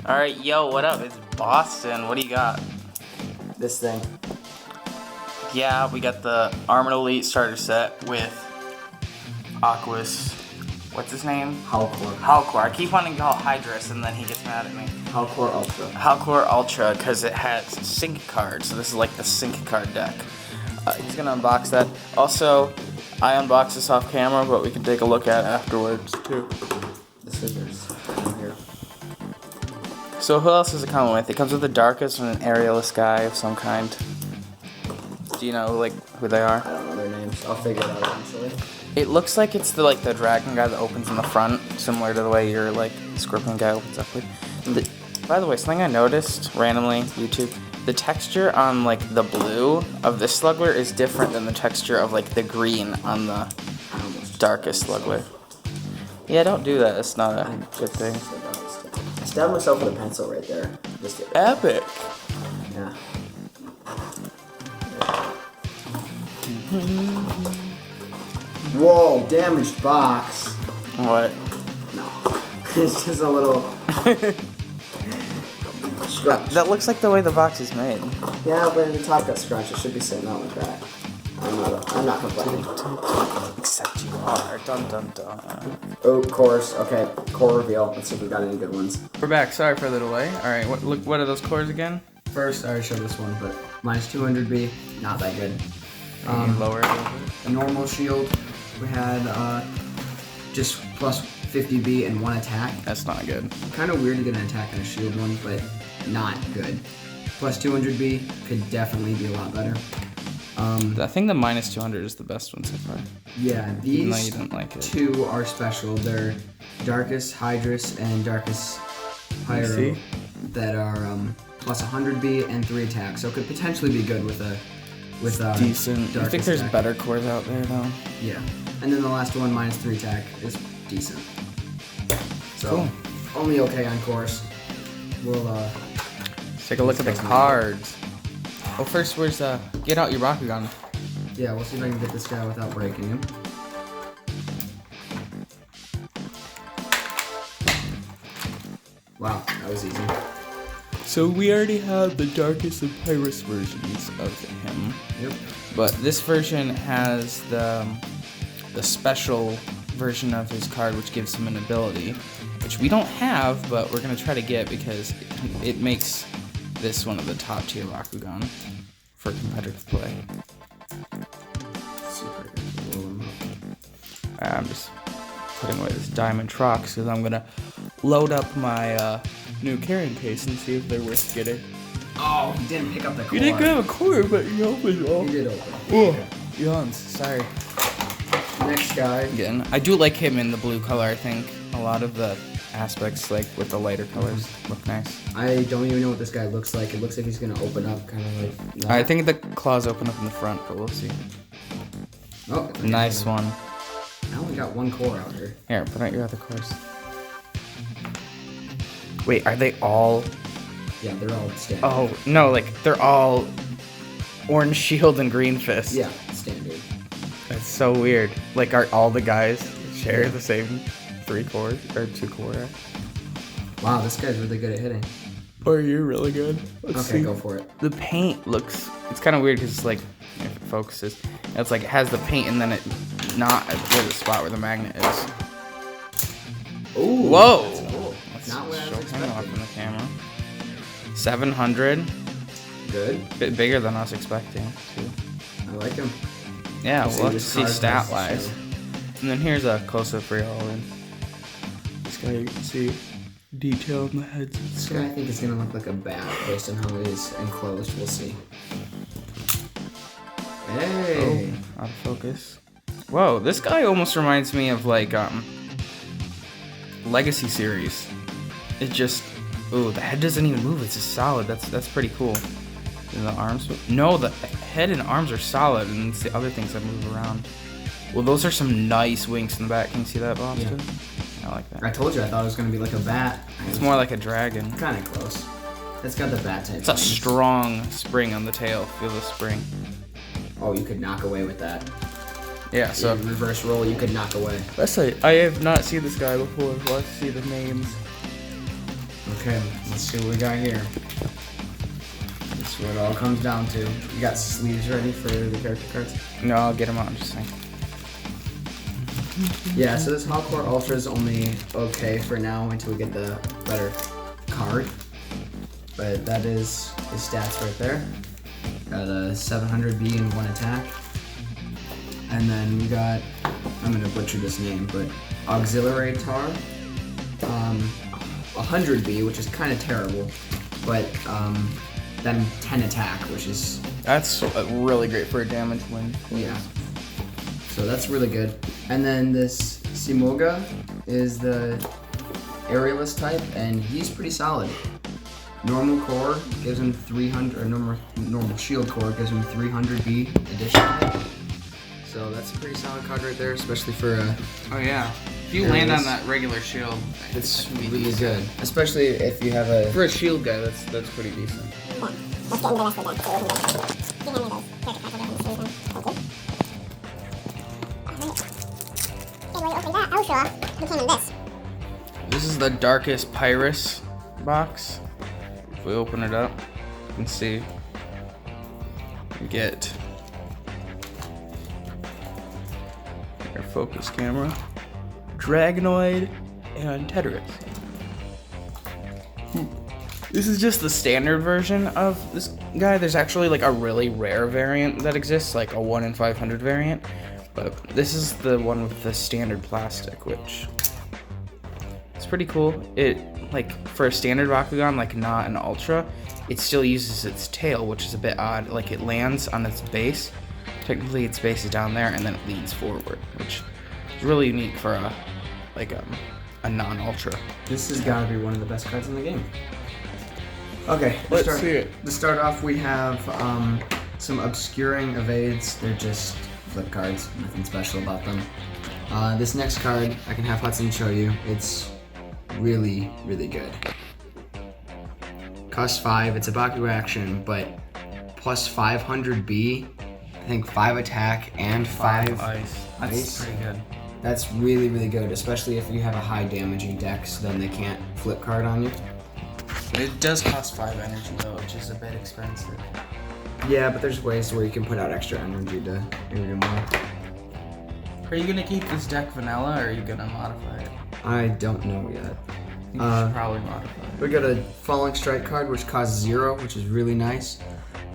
Alright, yo, what up? It's Boston. What do you got? This thing. Yeah, we got the Armored Elite starter set with Aqua's. What's his name? Howlkor. Howlkor. I keep wanting to call it Hydrus and then he gets mad at me. Howlkor Ultra. Howlkor Ultra, because it has sync cards. So this is like the sync card deck. He's going to unbox that. Also, I unboxed this off camera, but we can take a look at it afterwards too. The scissors. Here. So who else does it come with? It comes with the Darkest and an Aerialist guy of some kind. Do you know who they are? I don't know their names. I'll figure it out eventually. It looks like it's the dragon guy that opens in the front, similar to the way your scorpion guy opens up with. By the way, something I noticed randomly, YouTube, the texture on the blue of this Slugler is different than the texture of the green on the Darkest Slugler. Yeah, don't do that. It's not a good thing. I stabbed myself with a pencil right there. Just Epic. Yeah. Whoa, damaged box. What? No. It's just a little scratch. That looks like the way the box is made. Yeah, but the top got scratched. It should be sitting out like that. I'm not complaining. Except you are. Dun dun dun. Oh, cores. Okay, core reveal. Let's see if we got any good ones. We're back. Sorry for the delay. All right. What are those cores again? First, I already showed this one, but minus 200B, not that good. Lower it a little bit. A normal shield, we had just plus 50B and 1 attack. That's not good. Kind of weird to get an attack and a shield one, but not good. Plus 200B could definitely be a lot better. I think the minus 200 is the best one so far. Yeah, Even though these you didn't like it. two are special. They're Darkest Hydrus and Darkest Pyro that are plus 100B and 3 attack, so it could potentially be good with decent. I think there's attack. better cores out there though. Yeah, and then the last one minus 3 attack is decent. So Cool. only okay on course. We'll Let's take a look at the cards. Oh, first, get out your Bakugan. yeah, we'll see if I can get this guy without breaking him. Wow, that was easy. So we already have the Darkest and Pyrus versions of him. Yep. But this version has the special version of his card, which gives him an ability, which we don't have, but we're gonna try to get because it makes this one of the top tier Bakugan for competitive play. Super good. Roll him up. I'm just putting away this diamond Trox because I'm gonna load up my new carrying case and see if they're worth getting. Oh, he didn't pick up the core. You didn't grab a core, but you opened it all. He did open. Oh, yawns. Sorry. Next guy. Again, I do like him in the blue color. I think a lot of the aspects, with the lighter colors, look nice. I don't even know what this guy looks like. It looks like he's gonna open up, kind of like that. I think the claws open up in the front, but we'll see. Oh, Nice one. I only got 1 core out here. Here, put out your other cores. Wait, are they all? Yeah, they're all standard. Oh no, they're all orange shield and green fist. Yeah, standard. That's so weird. Are all the guys share the same 3 cores or 2 core? Wow, this guy's really good at hitting. Or you're really good. Let's Okay, go for it. The paint looks. It's kind of weird because if it focuses, it's it has the paint and then it not where the spot where the magnet is. Ooh. Whoa! That's cool. Let's Not what I was show him off expecting. in the camera. 700. Good. Bit bigger than I was expecting too. I like him. Yeah, Let's we'll have to this see card stat versus wise. show. And then here's a close up for y'all. And this guy, you can see detail in the heads and This stuff. guy I think is gonna look like a bat based on how it is enclosed. We'll see. Hey. Oh, out of focus. Whoa, this guy almost reminds me of Legacy series. It just, ooh, the head doesn't even move. It's just solid. That's pretty cool. And the arms, no, the head and arms are solid, and it's the other things that move around. Well, those are some nice wings in the back. Can you see that, Boston? Yeah. I like that. I told you I thought it was gonna be like a bat. It's more like a dragon. Kind of close. It's got the bat type. It's a wings. strong spring on the tail. Feel the spring. Oh, you could knock away with that. Yeah, so Reverse roll, you could knock away. let's say I have not seen this guy before. Let's see the names. Okay, let's see what we got here. That's what it all comes down to. You got sleeves ready for the character cards? No, I'll get them out in just a second. Yeah, so this Howlkor Ultra is only okay for now until we get the better card. But that is the stats right there. Got a 700 B and 1 attack. And then we got, I'm gonna butcher this name, but Auxiliary Tar. 100 B, which is kind of terrible, but then 10 attack, which is... That's really great for a damage win. Yeah. So that's really good. And then this Simoga is the aerialist type, and he's pretty solid. Normal core gives him 300, or normal shield core gives him 300 B additional. So that's a pretty solid card right there, especially for Oh yeah. If you land on that regular shield, it's really good. Especially if you have a... For a shield guy, that's pretty decent. Let's get into the rest of the deck. Do you hand me those character cards over and see them? Thank you. Alright. Okay, while you open that, I'll show what came in this. This is the darkest Pyrus box. If we open it up, you can see we get our focus camera, Dragonoid, and Tetrix. This is just the standard version of this guy. There's actually like a really rare variant that exists, like a 1 in 500 variant. But this is the one with the standard plastic, which is pretty cool. It, like, for a standard Bakugan, like not an Ultra, it still uses its tail, which is a bit odd. Like, it lands on its base. Technically, its base is down there, and then it leans forward, which is really unique for a non-Ultra. This has got to be one of the best cards in the game. Okay, Let's see it. To start off, we have some obscuring evades. They're just flip cards, nothing special about them. This next card, I can have Hudson show you. It's really, really good. Costs 5, it's a Baku action, but plus 500 B, I think 5 attack and 5 ice. That's pretty good. That's really, really good, especially if you have a high damaging deck, so then they can't flip card on you. It does cost 5 energy though, which is a bit expensive. Yeah, but there's ways where you can put out extra energy to do more. Are you gonna keep this deck vanilla, or are you gonna modify it? I don't know yet. You should probably modify it. We got a Falling Strike card, which costs 0, which is really nice.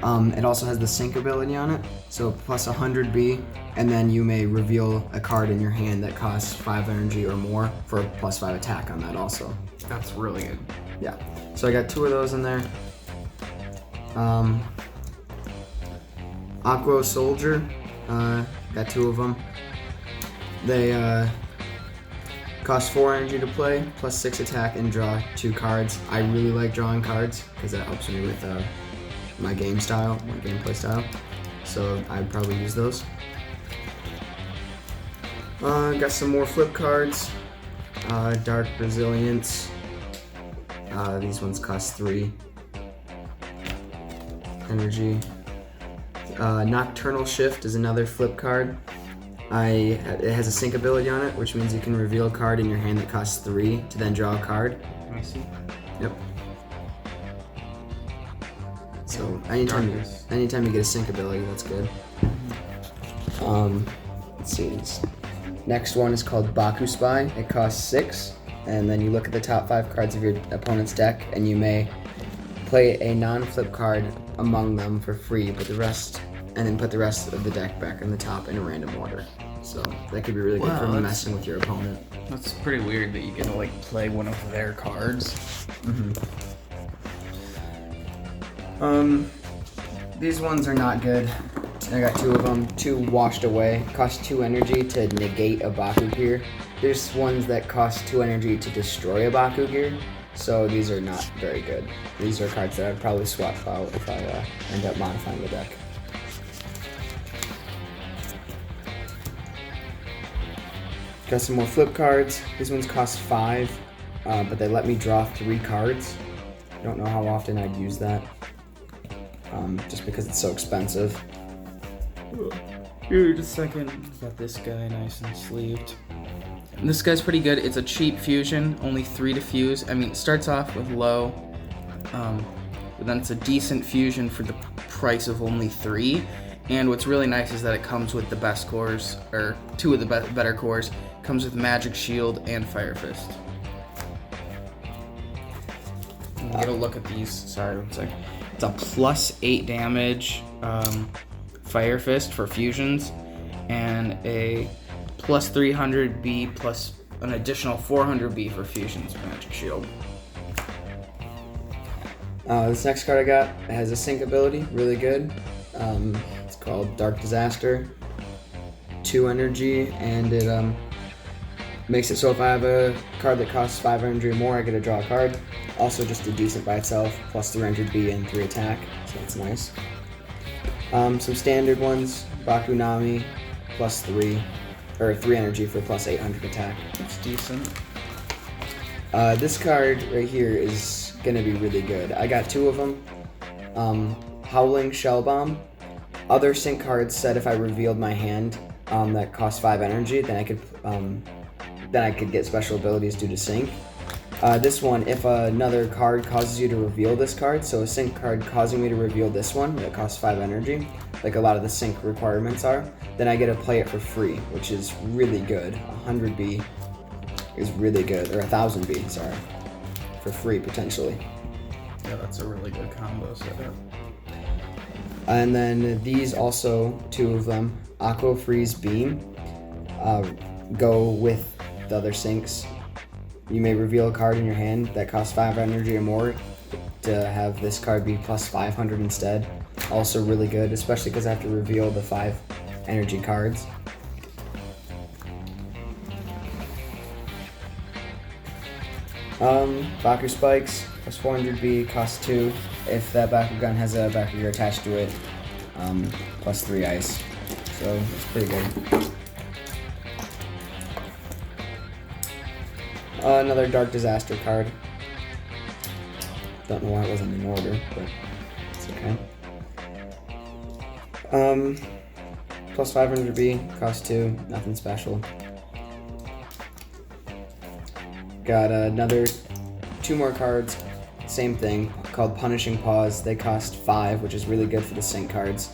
It also has the sync ability on it, so plus 100 B, and then you may reveal a card in your hand that costs 5 energy or more for a plus 5 attack on that also. That's really good. Yeah, so I got 2 of those in there. Aqua Soldier, got 2 of them. They cost 4 energy to play, plus 6 attack, and draw 2 cards. I really like drawing cards because that helps me with my game style, my gameplay style. So I'd probably use those. Got some more flip cards. Dark Resilience. These ones cost 3 energy. Nocturnal Shift is another flip card. It has a sync ability on it, which means you can reveal a card in your hand that costs 3 to then draw a card. Let me see. Yep. So anytime you get a sync ability, that's good. Let's see. This next one is called Baku Spy. It costs 6, and then you look at the top 5 cards of your opponent's deck, and you may play a non-flip card among them for free, but and then put the rest of the deck back on the top in a random order. So that could be really good for messing with your opponent. That's pretty weird that you get to like play one of their cards. These ones are not good. I got 2 of them, 2 washed away. Cost 2 energy to negate a Baku gear. There's ones that cost 2 energy to destroy a Baku gear, so these are not very good. These are cards that I'd probably swap out if I end up modifying the deck. Got some more flip cards. These ones cost 5, but they let me draw 3 cards. I don't know how often I'd use that, just because it's so expensive. Here, just a second. Got this guy nice and sleeved. This guy's pretty good. It's a cheap fusion, only 3 to fuse. I mean, it starts off with low, but then it's a decent fusion for the price of only 3. And what's really nice is that it comes with the best cores, or 2 of the better cores. Comes with Magic Shield and Fire Fist. Get a look at these. Sorry, one sec. It's a +8 damage Fire Fist for fusions, and a +300 B plus an additional 400 B for fusions Magic Shield. This next card I got has a sync ability, really good. It's called Dark Disaster. 2 energy, and it makes it so if I have a card that costs 5 energy or more, I get to draw a card. Also just a decent by itself, +300 B and 3 attack, so that's nice. Some standard ones, Bakunami, +3, or 3 energy for +800 attack. That's decent. This card right here is gonna be really good. I got 2 of them. Howling Shell Bomb. Other sync cards said if I revealed my hand that cost 5 energy, then I could get special abilities due to sync. This one, if another card causes you to reveal this card, so a sync card causing me to reveal this one that costs 5 energy, like a lot of the sync requirements are, then I get to play it for free, which is really good. 100 B is really good, or 1000 B, sorry, for free potentially. Yeah, that's a really good combo setup. And then these also, 2 of them, Aqua Freeze Beam, go with the other syncs. You may reveal a card in your hand that costs 5 energy or more to have this card be +500 instead. Also really good, especially because I have to reveal the 5 energy cards. Baku Spikes, +400 B, costs 2. If that Bakugan has a Bakugan attached to it, +3 ice. So it's pretty good. Another Dark Disaster card. Don't know why it wasn't in order, but it's okay. +500 B, cost 2, nothing special. Got another 2 more cards, same thing, called Punishing Paws. They cost 5, which is really good for the sync cards,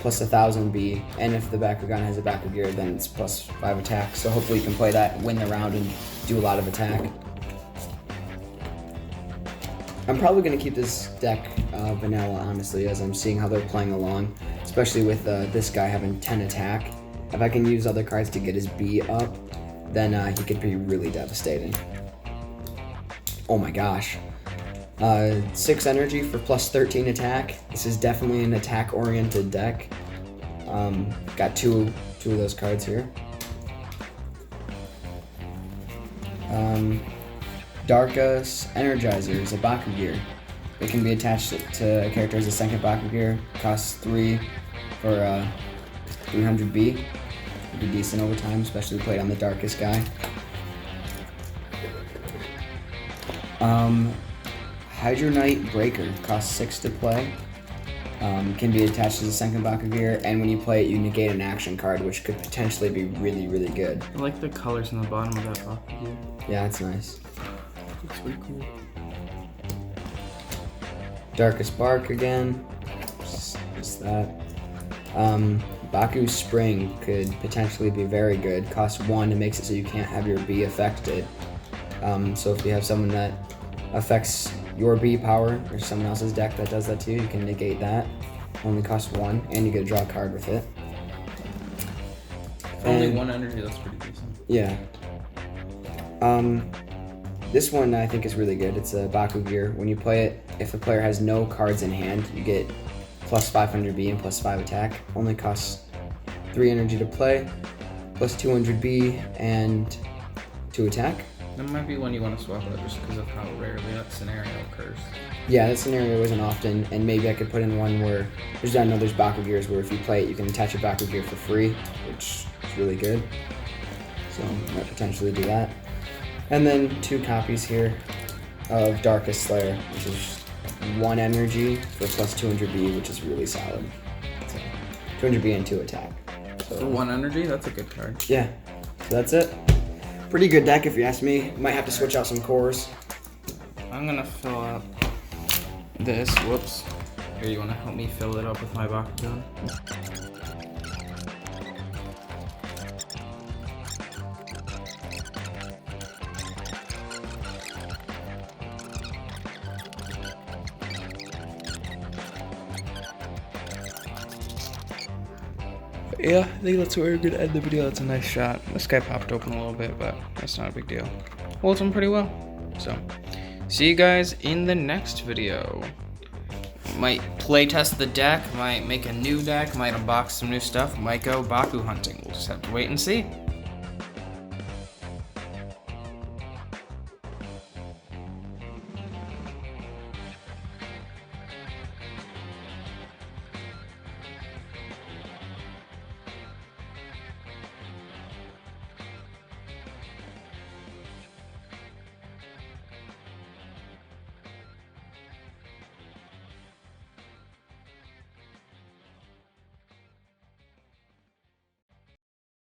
+1000 B, and if the Bakugan has a Bakugear, then it's +5 attack, so hopefully you can play that, win the round, and do a lot of attack. I'm probably going to keep this deck vanilla, honestly, as I'm seeing how they're playing along, especially with this guy having 10 attack. If I can use other cards to get his B up, then he could be really devastating. Oh my gosh. 6 energy for +13 attack. This is definitely an attack-oriented deck. Got two of those cards here. Darkus Energizer is a Bakugear. It can be attached to a character as a second Bakugear. Costs 3 for 300 B. Would be decent over time, especially played on the Darkus guy. Hydronite Breaker costs 6 to play. Can be attached as a second Bakugear, and when you play it, you negate an action card, which could potentially be really, really good. I like the colors on the bottom of that Bakugan. Yeah, that's nice. Looks pretty cool. Darkest Bark again. Just that. Baku Spring could potentially be very good. Costs 1, it makes it so you can't have your B affected. So if you have someone that affects your B power or someone else's deck that does that to you, you can negate that. Only costs 1, and you get to draw a card with it. Only 1 energy, that's pretty decent. Yeah. This one I think is really good. It's a Bakugear. When you play it, if a player has no cards in hand, you get +500 B and +5 attack. Only costs 3 energy to play, +200 B and 2 attack. That might be one you want to swap out just because of how rarely that scenario occurs. Yeah, that scenario isn't often, and maybe I could put in one where I know there's Bakugears where if you play it, you can attach a Bakugear for free, which is really good. So I might potentially do that. And then 2 copies here of Darkest Slayer, which is 1 energy for +200 B, which is really solid. So 200 B and 2 attack. So, For 1 energy, that's a good card. yeah, so that's it. Pretty good deck if you ask me. Might have to switch out some cores. I'm gonna fill up this. Whoops. Here, you wanna help me fill it up with my BAKUGAN? Yeah, I think that's where we're gonna end the video. That's a nice shot. This guy popped open a little bit, but that's not a big deal. Holds him pretty well. So, see you guys in the next video. Might play test the deck, might make a new deck, might unbox some new stuff, might go Baku hunting. We'll just have to wait and see.